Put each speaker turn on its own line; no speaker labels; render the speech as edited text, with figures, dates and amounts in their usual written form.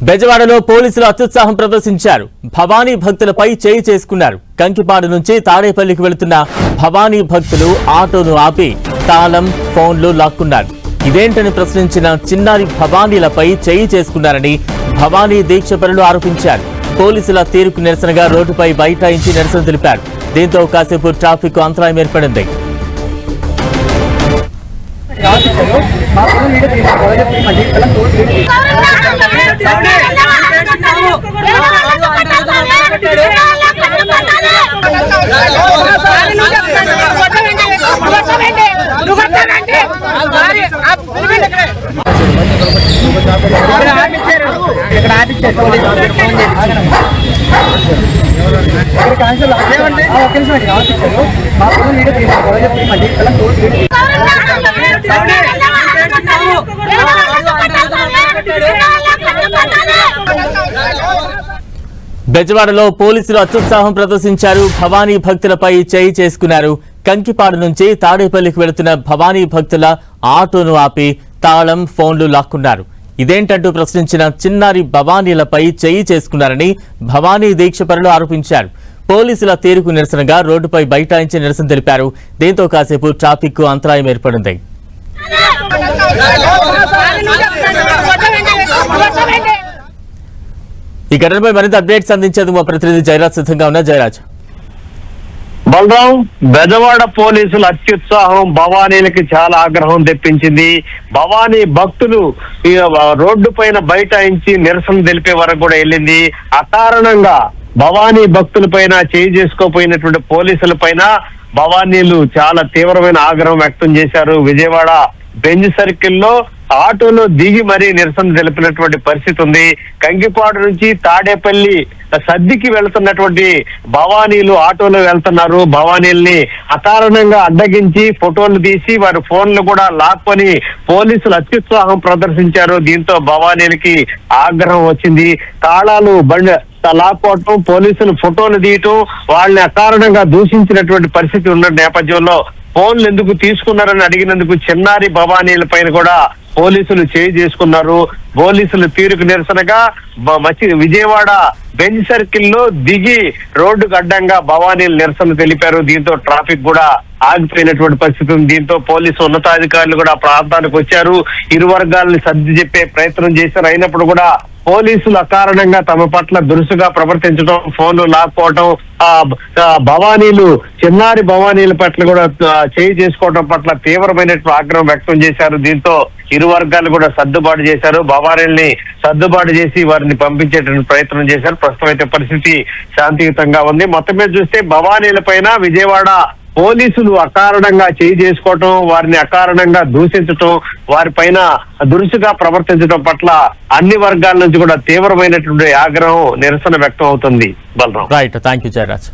బెజవాడలో పోలీసులు అత్యుత్సాహం ప్రదర్శించారు. భవానీ భక్తులపై చేయి చేసుకున్నారు. కంకిపాడు నుంచి తాడేపల్లికి వెళుతున్న భవానీ భక్తులు ఆటోను ఆపి తాళం, ఫోన్లు లాక్కున్నారు. ఇదేంటని ప్రశ్నించిన చిన్నారి భవానీలపై చేయి చేసుకున్నారని భవానీ దీక్షపరులు ఆరోపించారు. పోలీసుల తీరుకు నిరసనగా రోడ్డుపై బైఠాయించి నిరసన తెలిపారు. దీంతో కాసేపు ట్రాఫిక్ అంతరాయం ఏర్పడింది. బెజవాడలో పోలీసులు అత్యుత్సాహం ప్రదర్శించారు. భవానీ భక్తులపై చేయి చేసుకున్నారు. కంకిపాడు నుంచి తాడేపల్లికి వెళుతున్న భవానీ భక్తుల ఆటోను ఆపి తాళం, ఫోన్లు లాక్కున్నారు. ఇదేంటంటూ ప్రశ్నించిన చిన్నారి భవానీలపై చేయి చేసుకున్నారని భవానీ దీక్షపరులు ఆరోపించారు. పోలీసుల తీరుకు నిరసనగా రోడ్డుపై బైఠాయించి నిరసన తెలిపారు. దీంతో కాసేపు ట్రాఫిక్ అంతరాయం ఏర్పడింది. ఈ ఘటనపై మరింత అప్డేట్స్ అందించేందుకు మా ప్రతినిధి జయరాజ్ సిద్ధంగా ఉన్నారు. జయరాజ్.
బలరాం, బెజవాడ పోలీసుల అత్యుత్సాహం భవానీలకి చాలా ఆగ్రహం తెప్పించింది. భవానీ భక్తులు రోడ్డు పైన బైఠాయించి నిరసన తెలిపే వరకు కూడా వెళ్ళింది. అకారణంగా భవానీ భక్తుల పైన చేయి చేసుకోపోయినటువంటి పోలీసుల పైన భవానీలు చాలా తీవ్రమైన ఆగ్రహం వ్యక్తం చేశారు. విజయవాడ బెంజ్ సర్కిల్లో ఆటోలో దిగి మరీ నిరసన తెలిపినటువంటి పరిస్థితి ఉంది. కంకిపాడు నుంచి తాడేపల్లి సద్దికి వెళ్తున్నటువంటి భవానీలు ఆటోలో వెళ్తున్నారు. భవానీల్ని అకారణంగా అడ్డగించి ఫోటోలు తీసి వారి ఫోన్లు కూడా లాక్కొని పోలీసులు అత్యుత్సాహం ప్రదర్శించారు. దీంతో భవానీలకి ఆగ్రహం వచ్చింది. తాళాలు బండి లాక్కోవటం, పోలీసులు ఫోటోలు తీయటం, వాళ్ళని అకారణంగా దూషించినటువంటి పరిస్థితి ఉన్న నేపథ్యంలో ఫోన్లు ఎందుకు తీసుకున్నారని అడిగినందుకు చిన్నారి భవానీల పైన కూడా పోలీసులు చేయి చేసుకున్నారు. పోలీసులు తీరుకు నిరసనగా విజయవాడ బెంజ్ సర్కిల్లో దిగి రోడ్డుకు అడ్డంగా భవానీలు నిరసన తెలిపారు. దీంతో ట్రాఫిక్ కూడా ఆగిపోయినటువంటి పరిస్థితి ఉంది. దీంతో పోలీసు ఉన్నతాధికారులు కూడా ప్రాంతానికి వచ్చారు. ఇరు వర్గాలని సర్ది చెప్పే ప్రయత్నం చేశారు. అయినప్పుడు కూడా పోలీసులు అకారణంగా తమ పట్ల దురుసుగా ప్రవర్తించడం, ఫోన్లు లాక్కోవటం, భవానీలు చిన్నారి భవానీల పట్ల కూడా చేయి చేసుకోవడం పట్ల తీవ్రమైనటువంటి ఆగ్రహం వ్యక్తం చేశారు. దీంతో ఇరు వర్గాలు కూడా సర్దుబాటు చేశారు. భవానీల్ని సర్దుబాటు చేసి వారిని పంపించేటువంటి ప్రయత్నం చేశారు. ప్రస్తుతం అయితే పరిస్థితి శాంతియుతంగా ఉంది. మొత్తం మీద చూస్తే భవానీల పైన విజయవాడ పోలీసులు అకారణంగా చేయి చేసుకోవటం, వారిని అకారణంగా దూషించటం, వారి పైన దురుసుగా ప్రవర్తించడం పట్ల అన్ని వర్గాల నుంచి కూడా తీవ్రమైనటువంటి ఆగ్రహం, నిరసన వ్యక్తం అవుతుంది. Balram.
Right, thank you Jayaraj.